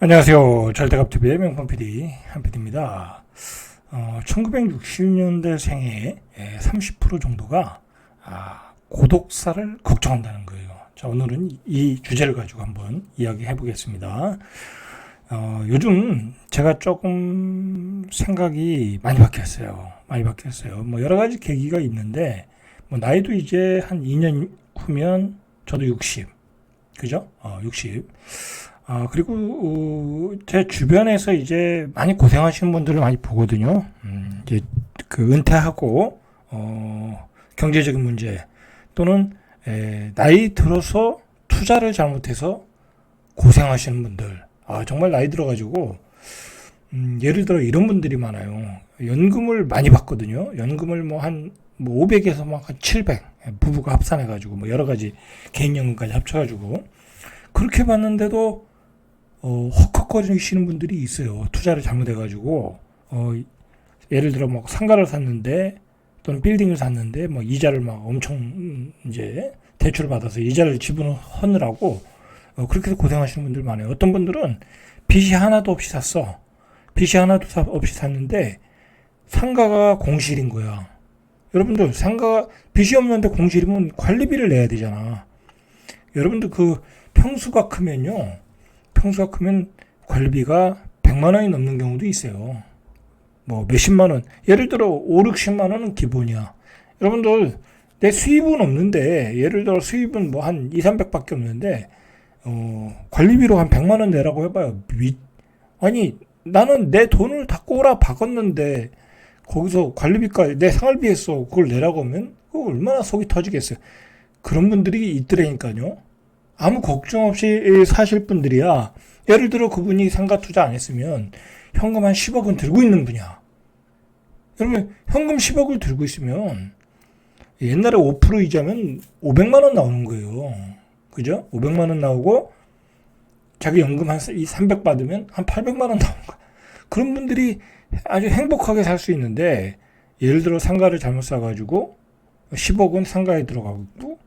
안녕하세요. 절대갑TV의 명품 PD 한PD입니다. 1960년대 생의 30% 정도가 고독사를 걱정한다는 거예요. 자, 오늘은 이 주제를 가지고 한번 이야기해 보겠습니다. 요즘 제가 조금 생각이 많이 바뀌었어요. 뭐 여러 가지 계기가 있는데, 나이도 이제 한 2년 후면 저도 60, 그죠? 60. 그리고 제 주변에서 이제 많이 고생하시는 분들을 많이 보거든요. 이제 그 은퇴하고 경제적인 문제 또는 나이 들어서 투자를 잘못해서 고생하시는 분들. 정말 나이 들어가지고 예를 들어 이런 분들이 많아요. 연금을 많이 받거든요. 연금을 한 500에서 막 한 700 부부가 합산해가지고 뭐 여러 가지 개인연금까지 합쳐가지고 그렇게 받는데도 헉헉거리시는 분들이 있어요. 투자를 잘못해가지고, 예를 들어 상가를 샀는데, 또는 빌딩을 샀는데, 이자를 엄청, 이제, 대출을 받아서 이자를 지불하느라고, 그렇게 고생하시는 분들 많아요. 어떤 분들은 빚이 하나도 없이 샀어. 빚이 하나도 없이 샀는데, 상가가 공실인 거야. 여러분들, 상가가 빚이 없는데 공실이면 관리비를 내야 되잖아. 여러분들 평수가 크면 관리비가 100만 원이 넘는 경우도 있어요. 몇십만 원. 예를 들어 5, 60만 원은 기본이야. 여러분들 내 수입은 없는데 예를 들어 수입은 한 2, 300밖에 없는데 관리비로 한 100만 원 내라고 해봐요. 아니 나는 내 돈을 다 꼬라 박았는데 거기서 관리비까지 내 생활비 했어. 그걸 내라고 하면 그거 얼마나 속이 터지겠어요. 그런 분들이 있더라니까요. 아무 걱정 없이 사실 분들이야. 예를 들어 그분이 상가 투자 안 했으면 현금 한 10억은 들고 있는 분이야. 여러분 현금 10억을 들고 있으면 옛날에 5% 이자면 500만 원 나오는 거예요. 그죠? 500만 원 나오고 자기 연금 한 300 받으면 한 800만 원 나오는 거야. 그런 분들이 아주 행복하게 살 수 있는데 예를 들어 상가를 잘못 사가지고 10억은 상가에 들어가고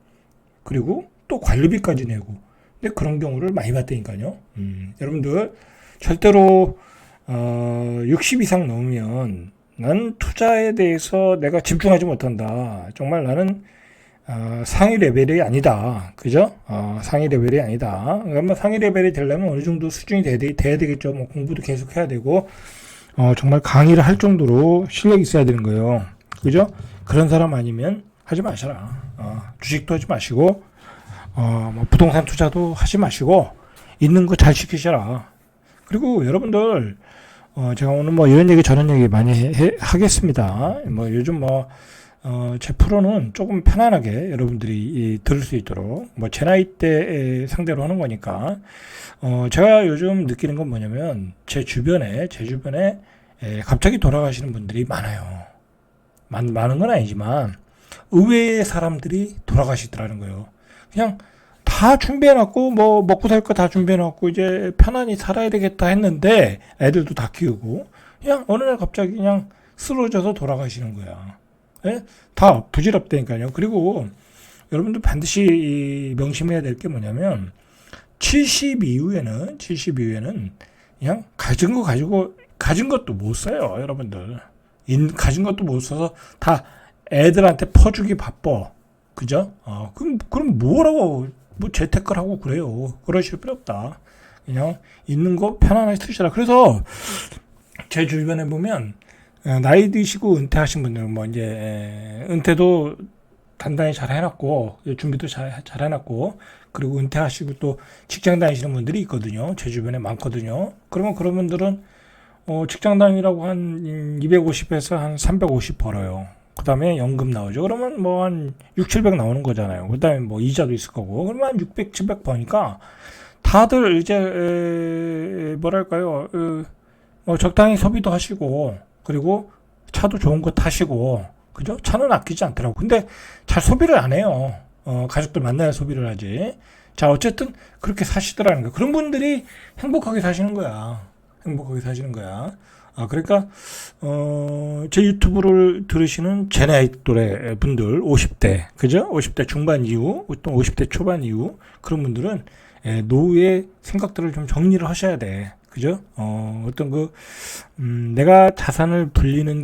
그리고 또 관리비까지 내고. 근데 그런 경우를 많이 봤다니까요. 여러분들 절대로 60 이상 넘으면 난 투자에 대해서 내가 집중하지 못한다. 정말 나는 상위 레벨이 아니다. 그죠? 상위 레벨이 아니다. 그러니까 상위 레벨이 되려면 어느 정도 수준이 돼야 되겠죠. 공부도 계속 해야 되고 정말 강의를 할 정도로 실력이 있어야 되는 거예요. 그죠? 그런 사람 아니면 하지 마셔라. 주식도 하지 마시고 부동산 투자도 하지 마시고 있는 거 잘 지키셔라. 그리고 여러분들 제가 오늘 이런 얘기 저런 얘기 많이 하겠습니다. 요즘 제 프로는 조금 편안하게 여러분들이 들을 수 있도록 제 나이 때 상대로 하는 거니까 제가 요즘 느끼는 건 뭐냐면 제 주변에 갑자기 돌아가시는 분들이 많아요. 많은 건 아니지만 의외의 사람들이 돌아가시더라는 거예요. 그냥 다 준비해놨고 먹고 살 거 다 준비해놨고 이제 편안히 살아야 되겠다 했는데 애들도 다 키우고 그냥 어느 날 갑자기 그냥 쓰러져서 돌아가시는 거야. 예? 다 부질없다니까요. 그리고 여러분들 반드시 명심해야 될 게 뭐냐면 70 이후에는 그냥 가진 것도 못 써요. 여러분들 가진 것도 못 써서 다 애들한테 퍼주기 바빠. 그죠? 그럼 뭐라고, 재테크를 하고 그래요. 그러실 필요 없다. 그냥 있는 거 편안하게 쓰시라. 그래서 제 주변에 보면, 나이 드시고 은퇴하신 분들은 이제, 은퇴도 단단히 잘 해놨고, 준비도 잘 해놨고, 그리고 은퇴하시고 또 직장 다니시는 분들이 있거든요. 제 주변에 많거든요. 그러면 그런 분들은, 직장 다니라고 한 250에서 한 350 벌어요. 그 다음에 연금 나오죠. 그러면 한 6, 700 나오는 거잖아요. 그 다음에 이자도 있을 거고. 그러면 한 600, 700 버니까 다들 이제, 뭐랄까요. 적당히 소비도 하시고, 그리고 차도 좋은 거 타시고, 그죠? 차는 아끼지 않더라고. 근데 잘 소비를 안 해요. 가족들 만나야 소비를 하지. 자, 어쨌든 그렇게 사시더라는 거예요. 그런 분들이 행복하게 사시는 거야. 그러니까, 제 유튜브를 들으시는 제 나이 또래 분들, 50대, 그죠? 50대 중반 이후, 또 50대 초반 이후, 그런 분들은, 노후의 생각들을 좀 정리를 하셔야 돼. 그죠? 어떤 내가 자산을 불리는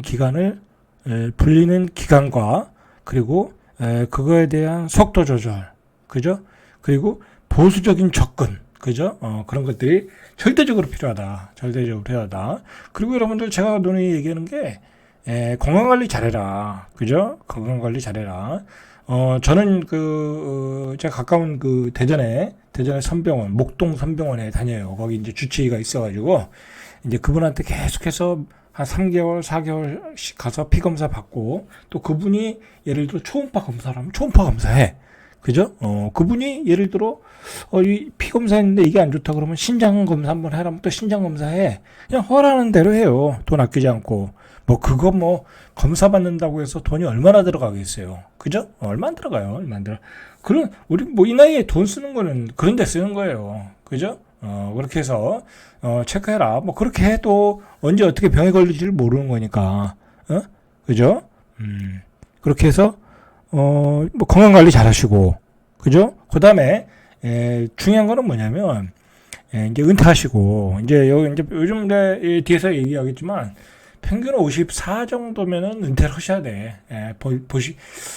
기간과, 그리고 그거에 대한 속도 조절, 그죠? 그리고 보수적인 접근, 그죠? 그런 것들이 절대적으로 필요하다. 절대적으로 필요하다. 그리고 여러분들 제가 눈에 얘기하는 게, 건강관리 잘해라. 그죠? 건강관리 잘해라. 저는 제가 가까운 대전에 선병원, 목동 선병원에 다녀요. 거기 이제 주치의가 있어가지고, 이제 그분한테 계속해서 한 3개월, 4개월씩 가서 피검사 받고, 또 그분이 예를 들어 초음파 검사를 하면 초음파 검사해. 그죠? 그분이 예를 들어, 이 피검사했는데 이게 안 좋다 그러면 신장 검사 한번 해라면 또 신장 검사해. 그냥 허락하는 대로 해요. 돈 아끼지 않고. 검사 받는다고 해서 돈이 얼마나 들어가겠어요. 그죠? 얼마 안 들어가요. 얼마 안 들어. 우리 이 나이에 돈 쓰는 거는 그런 데 쓰는 거예요. 그죠? 그렇게 해서, 체크해라. 그렇게 해도 언제 어떻게 병에 걸릴지를 모르는 거니까. 그죠? 그렇게 해서, 건강 관리 잘 하시고. 그죠? 그 다음에, 중요한 거는 뭐냐면, 이제 은퇴하시고, 요즘 뒤에서 얘기하겠지만, 평균 54 정도면은 은퇴를 하셔야 돼.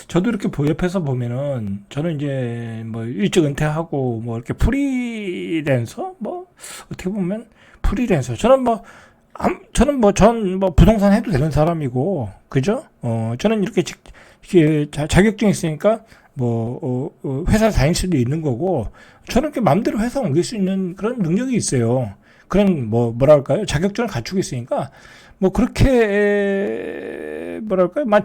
저도 이렇게 옆에서 보면은, 저는 이제 일찍 은퇴하고, 이렇게 프리랜서? 어떻게 보면 프리랜서. 저는 부동산 해도 되는 사람이고, 그죠? 저는 이렇게 자격증이 있으니까, 회사 다닐 수도 있는 거고, 저는 이렇게 마음대로 회사 옮길 수 있는 그런 능력이 있어요. 그런, 뭐랄까요? 자격증을 갖추고 있으니까, 그렇게,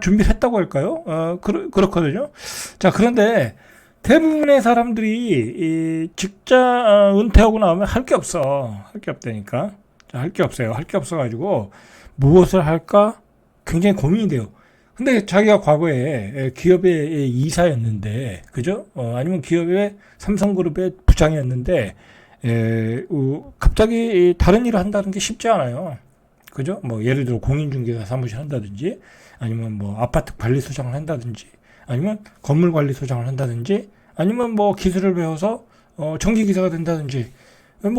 준비를 했다고 할까요? 그렇거든요. 자, 그런데 대부분의 사람들이 직장 은퇴하고 나오면 할 게 없어. 할 게 없다니까. 자, 할 게 없어요. 할 게 없어가지고 무엇을 할까 굉장히 고민이 돼요. 근데 자기가 과거에 기업의 이사였는데, 그죠? 아니면 기업의 삼성그룹의 부장이었는데, 갑자기 다른 일을 한다는 게 쉽지 않아요. 그죠? 예를 들어 공인중개사 사무실 한다든지, 아니면 아파트 관리소장을 한다든지, 아니면 건물 관리소장을 한다든지, 아니면 기술을 배워서 전기기사가 된다든지,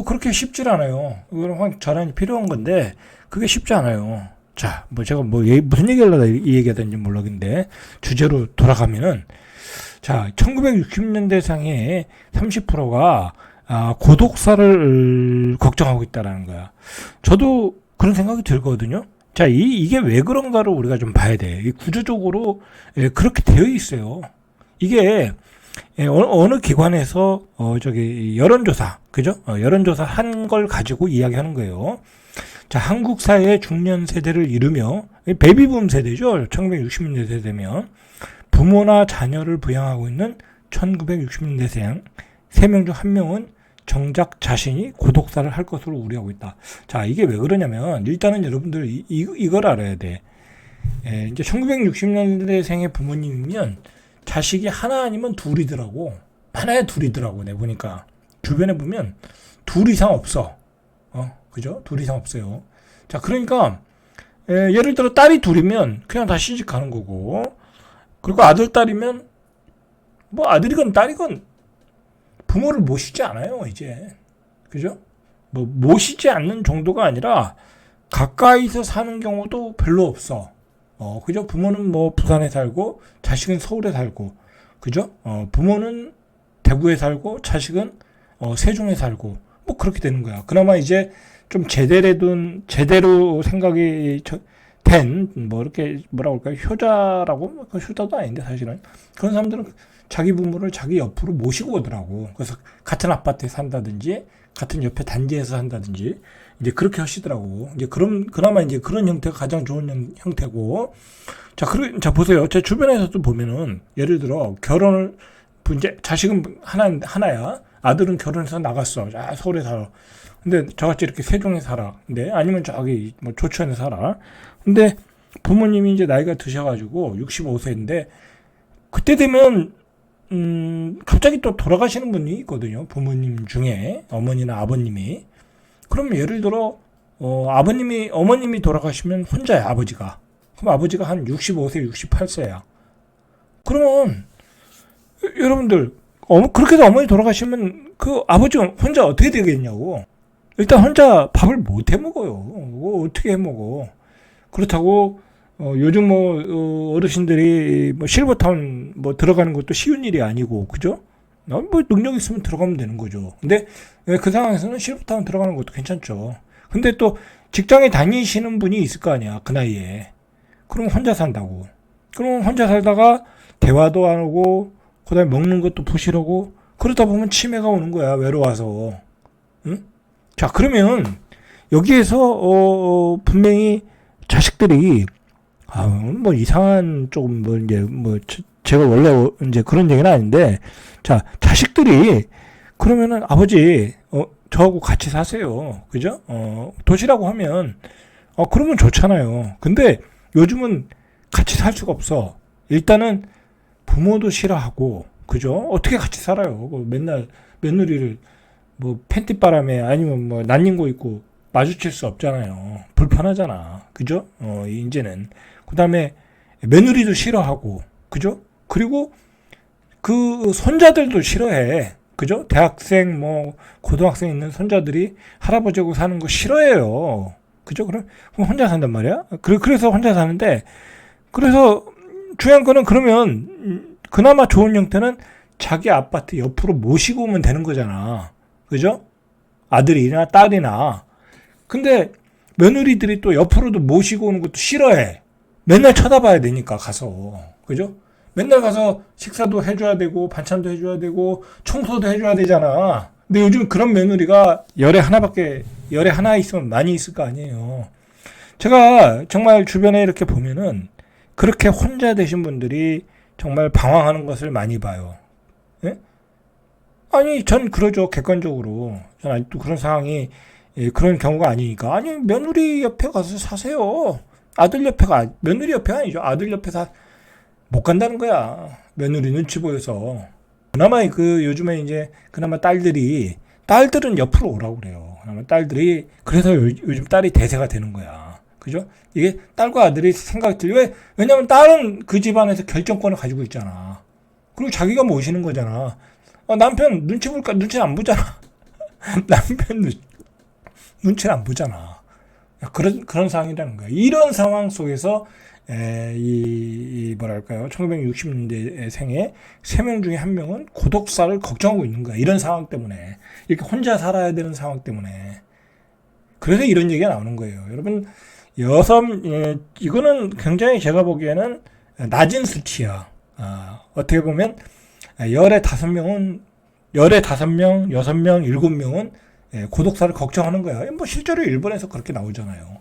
그렇게 쉽지 않아요. 이거는 전환이 필요한 건데, 그게 쉽지 않아요. 자, 제가 무슨 얘기 하려다 이 얘기 하던지 모르겠는데, 주제로 돌아가면은, 자, 1960년대상의 30%가 고독사를 걱정하고 있다라는 거야. 저도 그런 생각이 들거든요. 자, 이게 왜 그런가를 우리가 좀 봐야 돼. 구조적으로 그렇게 되어 있어요. 이게 어느 기관에서 여론조사, 그죠? 여론조사 한 걸 가지고 이야기하는 거예요. 자, 한국 사회의 중년 세대를 이루며 베이비붐 세대죠. 1960년대 세대면 부모나 자녀를 부양하고 있는 1960년대생 3명 중 1명은 정작 자신이 고독사를 할 것으로 우려하고 있다. 자, 이게 왜 그러냐면, 일단은 여러분들 이걸 알아야 돼. 이제 1960년대생의 부모님이면 자식이 하나 아니면 둘이더라고. 하나야 둘이더라고, 내 보니까. 주변에 보면 둘 이상 없어. 그죠? 둘 이상 없어요. 자, 그러니까, 예를 들어 딸이 둘이면 그냥 다 시집 가는 거고, 그리고 아들, 딸이면, 아들이건 딸이건 부모를 모시지 않아요, 이제. 그죠? 모시지 않는 정도가 아니라 가까이서 사는 경우도 별로 없어. 그죠? 부모는 부산에 살고 자식은 서울에 살고, 그죠? 부모는 대구에 살고 자식은 세종에 살고, 그렇게 되는 거야. 그나마 이제 좀 제대로 생각이 된, 이렇게 뭐라고 할까요? 효자라고? 효자도 아닌데, 사실은. 그런 사람들은 자기 부모를 자기 옆으로 모시고 오더라고. 그래서 같은 아파트에 산다든지, 같은 옆에 단지에서 산다든지, 이제 그렇게 하시더라고. 이제 그나마 이제 그런 형태가 가장 좋은 형태고. 자, 보세요. 제 주변에서도 보면은, 예를 들어, 이제 자식은 하나야. 아들은 결혼해서 나갔어. 서울에 살아. 근데 저같이 이렇게 세종에 살아. 근데 아니면 저기 조천에 살아. 근데 부모님이 이제 나이가 드셔가지고 65세인데, 그때 되면 갑자기 또 돌아가시는 분이 있거든요. 부모님 중에 어머니나 아버님이. 그럼 예를 들어 어머님이 돌아가시면 혼자야, 아버지가. 그럼 아버지가 한 65세, 68세야. 그러면 여러분들 그렇게 해서 어머니 돌아가시면 그 아버지가 혼자 어떻게 되겠냐고. 일단 혼자 밥을 못 해 먹어요. 뭐 어떻게 해 먹어? 그렇다고 요즘 어르신들이 뭐 실버타운 뭐 들어가는 것도 쉬운 일이 아니고 그죠? 뭐 능력 있으면 들어가면 되는 거죠. 근데 그 상황에서는 실버타운 들어가는 것도 괜찮죠. 근데 또 직장에 다니시는 분이 있을 거 아니야 그 나이에. 그럼 혼자 산다고. 그럼 혼자 살다가 대화도 안 하고 그다음에 먹는 것도 부실하고 그러다 보면 치매가 오는 거야 외로워서. 응? 자 그러면 여기에서 분명히 자식들이 뭐 이상한 조금 뭐 이제 뭐 제가 원래 이제 그런 얘기는 아닌데 자 자식들이 그러면은 아버지 저하고 같이 사세요 그죠? 도시라고 하면 그러면 좋잖아요. 근데 요즘은 같이 살 수가 없어. 일단은 부모도 싫어하고 그죠? 어떻게 같이 살아요? 맨날 며느리를 뭐 팬티바람에 아니면 뭐 난닝구 입고 마주칠 수 없잖아요. 불편하잖아. 그죠? 이제는. 그 다음에 며느리도 싫어하고, 그죠? 그리고 그 손자들도 싫어해. 그죠? 대학생, 뭐, 고등학생 있는 손자들이 할아버지하고 사는 거 싫어해요. 그죠? 그럼 혼자 산단 말이야? 그래서 혼자 사는데, 그래서 중요한 거는 그러면, 그나마 좋은 형태는 자기 아파트 옆으로 모시고 오면 되는 거잖아. 그죠? 아들이나 딸이나. 근데 며느리들이 또 옆으로도 모시고 오는 것도 싫어해. 맨날 쳐다봐야 되니까 가서. 그죠? 맨날 가서 식사도 해줘야 되고 반찬도 해줘야 되고 청소도 해줘야 되잖아. 근데 요즘 그런 며느리가 열에 하나 있으면 많이 있을 거 아니에요. 제가 정말 주변에 이렇게 보면은 그렇게 혼자 되신 분들이 정말 방황하는 것을 많이 봐요. 예? 아니 전 그러죠. 객관적으로. 전 아직도 그런 상황이 그런 경우가 아니니까. 아니 며느리 옆에 가서 사세요. 며느리 옆에가 아니죠. 아들 옆에 못 간다는 거야. 며느리 눈치 보여서. 그나마 요즘에 이제 그나마 딸들은 옆으로 오라고 그래요. 그나마 딸들이 그래서 요즘 딸이 대세가 되는 거야. 그죠? 이게 딸과 아들이 생각이 틀려. 왜냐면 딸은 그 집안에서 결정권을 가지고 있잖아. 그리고 자기가 모시는 거잖아. 남편 눈치 볼까? 눈치는 안 보잖아. 남편 눈치를 안 보잖아. 그런 상황이라는 거야. 이런 상황 속에서 뭐랄까요? 1960년대 생에 3명 중에 1명은 고독사를 걱정하고 있는 거야. 이런 상황 때문에. 이렇게 혼자 살아야 되는 상황 때문에. 그래서 이런 얘기가 나오는 거예요. 여러분, 이거는 굉장히 제가 보기에는 낮은 수치야. 어떻게 보면 열에 5명, 6명, 7명은 고독사를 걱정하는 거야. 뭐 실제로 일본에서 그렇게 나오잖아요.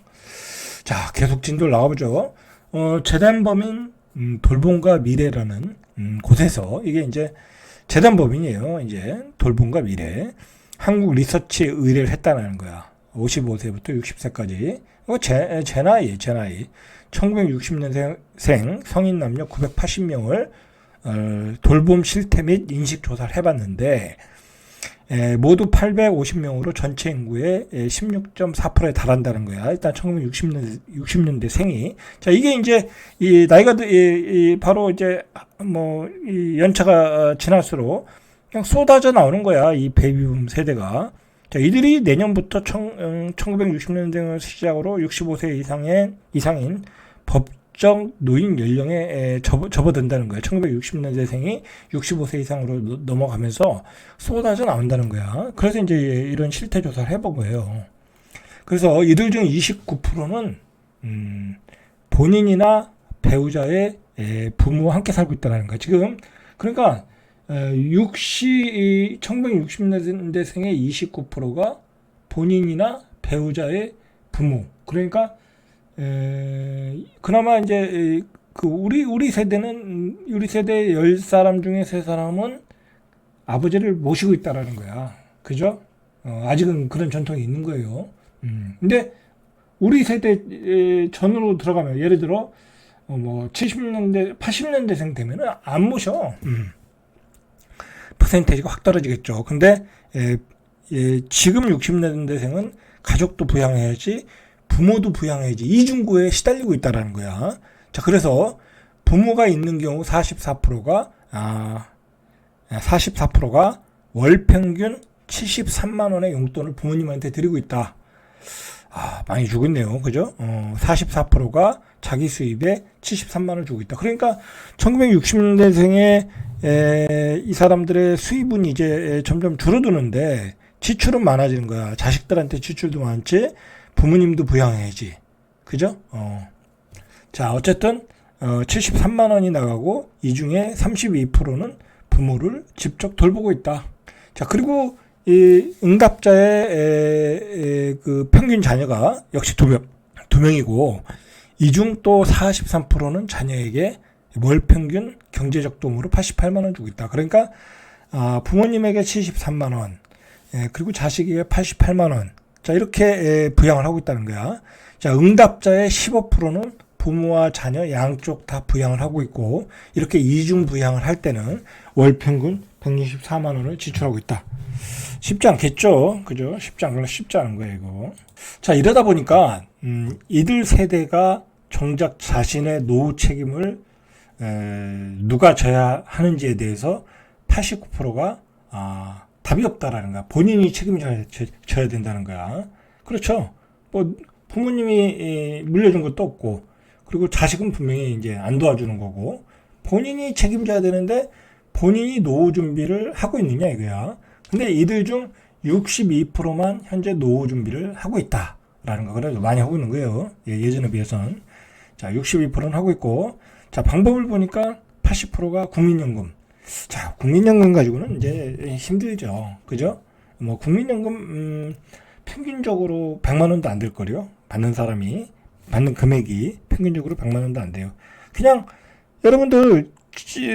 자, 계속 진도를 나가보죠. 재단법인 돌봄과 미래라는 곳에서 이게 이제 재단법인이에요. 이제 돌봄과 미래 한국 리서치에 의뢰를 했다는 거야. 55세부터 60세까지. 제 나이. 1960년생 성인 남녀 980명을 돌봄 실태 및 인식 조사를 해봤는데 모두 850명으로 전체 인구의 16.4%에 달한다는 거야. 일단 1960년대 생이. 자, 이게 이제 이 나이가 바로 이제 이 연차가 지날수록 그냥 쏟아져 나오는 거야. 이 베이비붐 세대가. 자, 이들이 내년부터 1960년생을 시작으로 65세 이상인 법정 노인 연령에 접어든다는 거야. 1960년대생이 65세 이상으로 넘어가면서 쏟아져 나온다는 거야. 그래서 이제 이런 실태 조사를 해본 거예요. 그래서 이들 중 29%는 본인이나 배우자의 부모와 함께 살고 있다는 거야. 지금 그러니까 1960년대생의 29%가 본인이나 배우자의 부모. 그러니까 그나마 이제 우리 세대 10사람 중에 3사람은 아버지를 모시고 있다라는 거야. 그죠? 아직은 그런 전통이 있는 거예요. 근데 우리 세대 전으로 들어가면 예를 들어 70년대 80년대생 되면은 안 모셔. 퍼센테이지가 확 떨어지겠죠. 근데 지금 60년대생은 가족도 부양해야지 부모도 부양해야지 이중구에 시달리고 있다라는 거야. 자, 그래서 부모가 있는 경우 44%가 월 평균 73만 원의 용돈을 부모님한테 드리고 있다. 많이 주고 있네요. 그죠? 44%가 자기 수입에 73만 원을 주고 있다. 그러니까 1960년대생의 이 사람들의 수입은 이제 점점 줄어드는데 지출은 많아지는 거야. 자식들한테 지출도 많지, 부모님도 부양해야지. 그죠? 자, 어쨌든 73만 원이 나가고 이 중에 32%는 부모를 직접 돌보고 있다. 자, 그리고 이 응답자의 그 평균 자녀가 역시 두 명이고, 이 중 또 43%는 자녀에게 월 평균 경제적 도움으로 88만 원 주고 있다. 그러니까 부모님에게 73만 원, 그리고 자식에게 88만 원. 자, 이렇게 부양을 하고 있다는 거야. 자, 응답자의 15%는 부모와 자녀 양쪽 다 부양을 하고 있고, 이렇게 이중 부양을 할 때는 월 평균 164만 원을 지출하고 있다. 쉽지 않겠죠? 그죠? 쉽지 않은 거예요, 이거. 자, 이러다 보니까, 이들 세대가 정작 자신의 노후 책임을, 누가 져야 하는지에 대해서 89%가, 답이 없다라는 거야. 본인이 책임을 져야 된다는 거야. 그렇죠? 뭐, 부모님이 물려준 것도 없고, 그리고 자식은 분명히 이제 안 도와주는 거고, 본인이 책임져야 되는데, 본인이 노후 준비를 하고 있느냐, 이거야. 근데 이들 중 62%만 현재 노후 준비를 하고 있다라는 거. 그래도 많이 하고 있는 거예요. 예전에 비해서는. 자, 62%는 하고 있고, 자, 방법을 보니까 80%가 국민연금. 자, 국민연금 가지고는 이제 힘들죠. 그죠? 뭐, 국민연금, 평균적으로 100만 원도 안 될 거요. 받는 금액이 평균적으로 100만 원도 안 돼요. 그냥, 여러분들,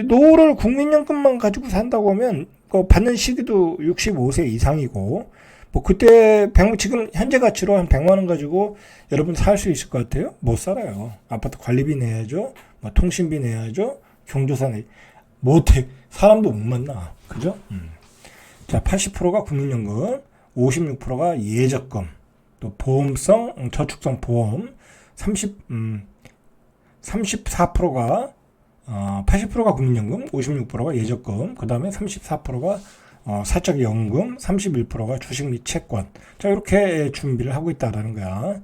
노후를 국민연금만 가지고 산다고 하면, 받는 시기도 65세 이상이고, 뭐 그때 지금 현재 가치로 한 100만 원 가지고 여러분 살 수 있을 것 같아요? 못 살아요. 아파트 관리비 내야죠, 뭐 통신비 내야죠, 경조사 못해. 사람도 못 만나. 그죠? 자, 80%가 국민연금, 56%가 예적금, 또 보험성, 저축성 보험, 34%가 80%가 국민연금, 56%가 예적금, 그 다음에 34%가 사적연금, 31%가 주식 및 채권. 자, 이렇게 준비를 하고 있다라는 거야.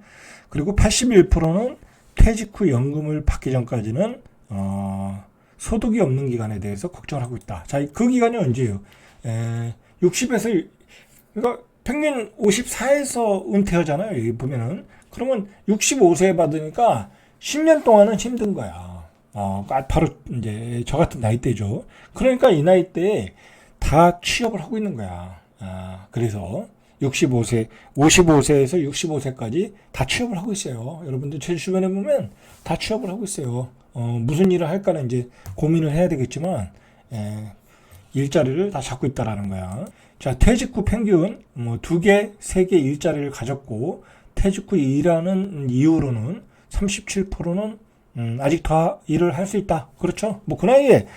그리고 81%는 퇴직 후 연금을 받기 전까지는 소득이 없는 기간에 대해서 걱정을 하고 있다. 자, 그 기간이 언제예요? 60에서, 그러니까 평균 54에서 은퇴하잖아요. 여기 보면은. 그러면 65세에 받으니까 10년 동안은 힘든 거야. 바로 이제 저 같은 나이대죠. 그러니까 이 나이대에 다 취업을 하고 있는 거야. 그래서 55세에서 65세까지 다 취업을 하고 있어요. 여러분들 제 주변에 보면 다 취업을 하고 있어요. 무슨 일을 할까는 이제 고민을 해야 되겠지만, 일자리를 다 잡고 있다라는 거야. 자, 퇴직 후 평균, 2개, 3개 일자리를 가졌고, 퇴직 후 일하는 이유로는 37%는 아직 더 일을 할 수 있다. 그렇죠? 뭐 그 나이에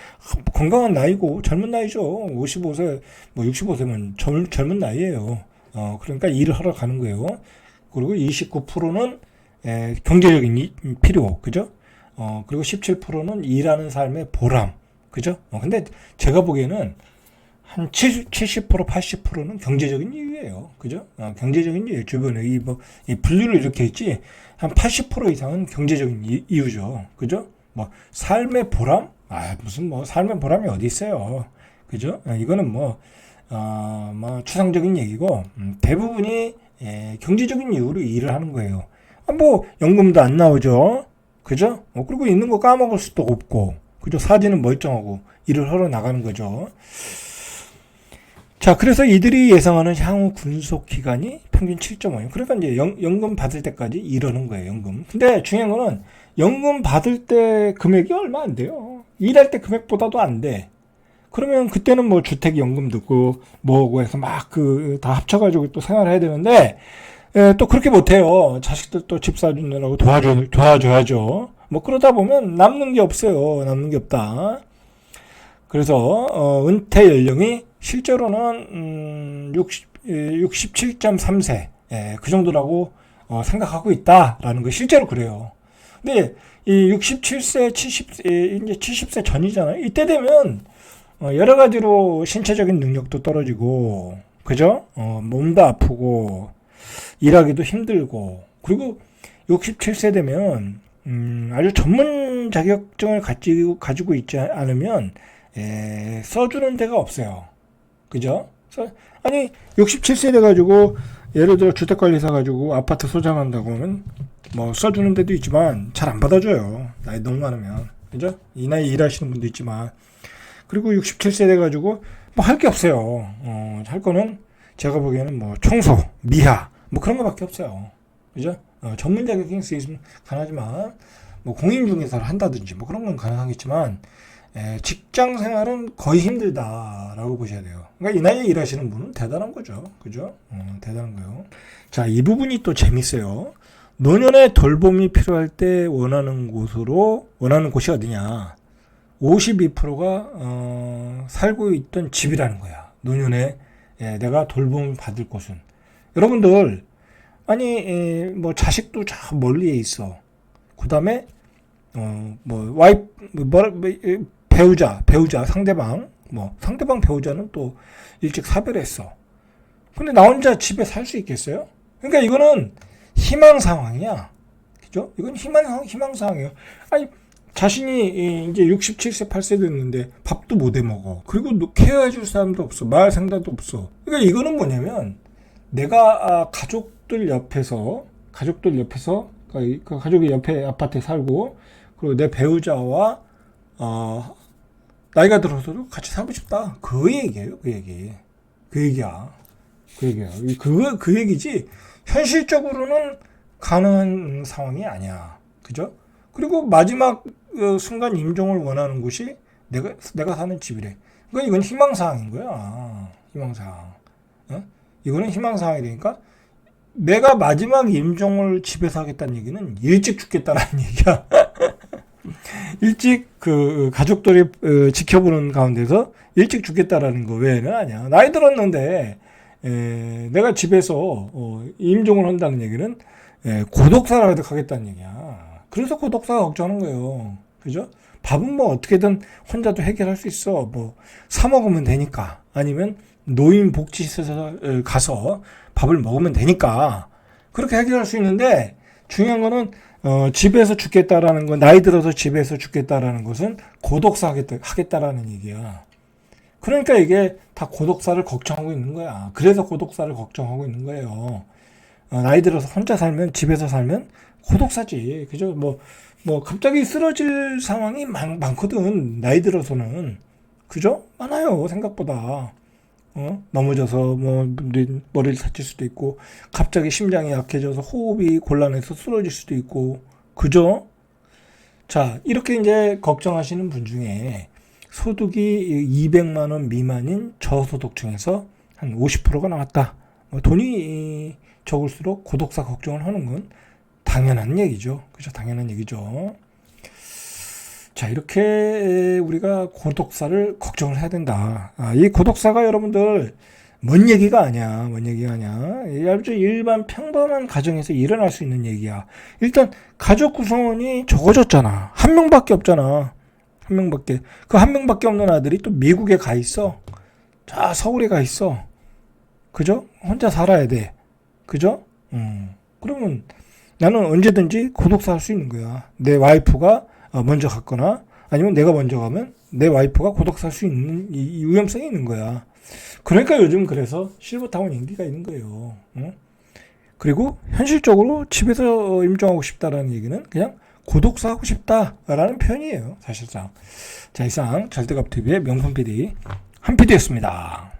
건강한 나이고 젊은 나이죠. 55세, 65세면 젊은 나이예요. 그러니까 일을 하러 가는 거예요. 그리고 29%는 경제적인 필요, 그죠? 그리고 17%는 일하는 삶의 보람, 그죠? 근데 제가 보기에는 한 70%, 80%는 경제적인 이유예요. 그죠? 경제적인 이유, 주변에 이 분류를 이렇게 했지, 한 80% 이상은 경제적인 이유죠. 그죠? 뭐, 삶의 보람? 무슨 삶의 보람이 어디 있어요. 그죠? 이거는 추상적인 얘기고, 대부분이, 경제적인 이유로 일을 하는 거예요. 연금도 안 나오죠. 그죠? 그리고 있는 거 까먹을 수도 없고, 그죠? 사진은 멀쩡하고, 일을 하러 나가는 거죠. 자, 그래서 이들이 예상하는 향후 군속 기간이 평균 7.5년. 그러니까 이제 연금 받을 때까지 이러는 거예요, 연금. 근데 중요한 거는 연금 받을 때 금액이 얼마 안 돼요. 일할 때 금액보다도 안 돼. 그러면 그때는 뭐 주택연금 듣고 뭐고 해서 다 합쳐가지고 또 생활을 해야 되는데, 또 그렇게 못해요. 자식들 또 집 사주느라고 도와줘야죠. 그러다 보면 남는 게 없어요. 남는 게 없다. 그래서 은퇴 연령이 실제로는 67.3세 그 정도라고 생각하고 있다라는 거 실제로 그래요. 근데 이 67세, 70세 전이잖아요. 이때 되면 여러 가지로 신체적인 능력도 떨어지고 그죠? 몸도 아프고 일하기도 힘들고 그리고 67세 되면 아주 전문 자격증을 가지고 있지 않으면 써주는 데가 없어요. 그죠? 아니 67세 돼가지고 예를 들어 주택관리사 가지고 아파트 소장한다고 하면 뭐 써주는 데도 있지만 잘 안 받아줘요. 나이 너무 많으면. 그죠? 이 나이 일하시는 분도 있지만 그리고 67세 돼가지고 뭐 할 게 없어요. 할 거는 제가 보기에는 뭐 청소, 미화 뭐 그런 거밖에 없어요. 그죠? 전문 자격증이 있으면 가능하지만 뭐 공인중개사를 한다든지 뭐 그런 건 가능하겠지만 직장 생활은 거의 힘들다라고 보셔야 돼요. 그러니까 이 나이에 일하시는 분은 대단한 거죠. 그죠? 대단한 거요. 자, 이 부분이 또 재밌어요. 노년의 돌봄이 필요할 때 원하는 곳이 어디냐? 52%가 살고 있던 집이라는 거야. 노년에 내가 돌봄을 받을 곳은. 여러분들 아니 뭐 자식도 저 멀리에 있어. 그다음에 뭐 와이프 배우자 상대방 배우자는 또 일찍 사별했어. 근데 나 혼자 집에 살 수 있겠어요? 그러니까 이거는 희망 상황이야. 그죠? 이건 희망 상황이에요. 아니 자신이 이제 67세 8세 됐는데 밥도 못 해 먹어. 그리고 케어해 줄 사람도 없어. 마을 상담도 없어. 그러니까 이거는 뭐냐면 내가 가족들 옆에서 그 가족이 옆에 아파트에 살고 그리고 내 배우자와 나이가 들어서도 같이 살고 싶다. 그 얘기예요. 그 얘기야. 그 얘기지. 현실적으로는 가능한 상황이 아니야. 그죠? 그리고 마지막 순간 임종을 원하는 곳이 내가 사는 집이래. 그러니까 이건 희망사항인 거야. 희망사항. 이거는 희망사항이 되니까 내가 마지막 임종을 집에서 하겠다는 얘기는 일찍 죽겠다라는 얘기야. 일찍 그 가족들이 지켜보는 가운데서 일찍 죽겠다라는 거 외에는 아니야. 나이 들었는데 내가 집에서 임종을 한다는 얘기는 고독사라도 가겠다는 얘기야. 그래서 고독사가 걱정하는 거예요. 그죠? 밥은 뭐 어떻게든 혼자도 해결할 수 있어. 뭐 사 먹으면 되니까. 아니면 노인복지시설 가서 밥을 먹으면 되니까. 그렇게 해결할 수 있는데 중요한 거는 집에서 죽겠다라는 건 나이 들어서 집에서 죽겠다라는 것은 고독사 하겠다라는 얘기야. 그러니까 이게 다 고독사를 걱정하고 있는 거야. 그래서 고독사를 걱정하고 있는 거예요. 나이 들어서 혼자 살면 집에서 살면 고독사지. 그죠? 뭐 갑자기 쓰러질 상황이 많거든. 나이 들어서는. 그죠? 많아요. 생각보다. 넘어져서 머리를 다칠 수도 있고 갑자기 심장이 약해져서 호흡이 곤란해서 쓰러질 수도 있고 그죠? 자, 이렇게 이제 걱정하시는 분 중에 소득이 200만 원 미만인 저소득층에서 한 50%가 나왔다. 돈이 적을수록 고독사 걱정을 하는 건 당연한 얘기죠. 그죠? 당연한 얘기죠. 자, 이렇게 우리가 고독사를 걱정을 해야 된다. 이 고독사가 여러분들 먼 얘기가 아니야. 아주 일반 평범한 가정에서 일어날 수 있는 얘기야. 일단 가족 구성원이 적어졌잖아. 한 명밖에 없잖아. 한 명밖에. 그 한 명밖에 없는 아들이 또 미국에 가 있어. 자, 서울에 가 있어. 그죠? 혼자 살아야 돼. 그죠? 그러면 나는 언제든지 고독사 할 수 있는 거야. 내 와이프가 먼저 갔거나 아니면 내가 먼저 가면 내 와이프가 고독사 할 수 있는 이 위험성이 있는 거야. 그러니까 요즘 그래서 실버타운 인기가 있는 거예요. 그리고 현실적으로 집에서 임종하고 싶다라는 얘기는 그냥 고독사 하고 싶다라는 표현이에요. 사실상. 자, 이상 절대갑TV의 명품 PD 한 PD였습니다.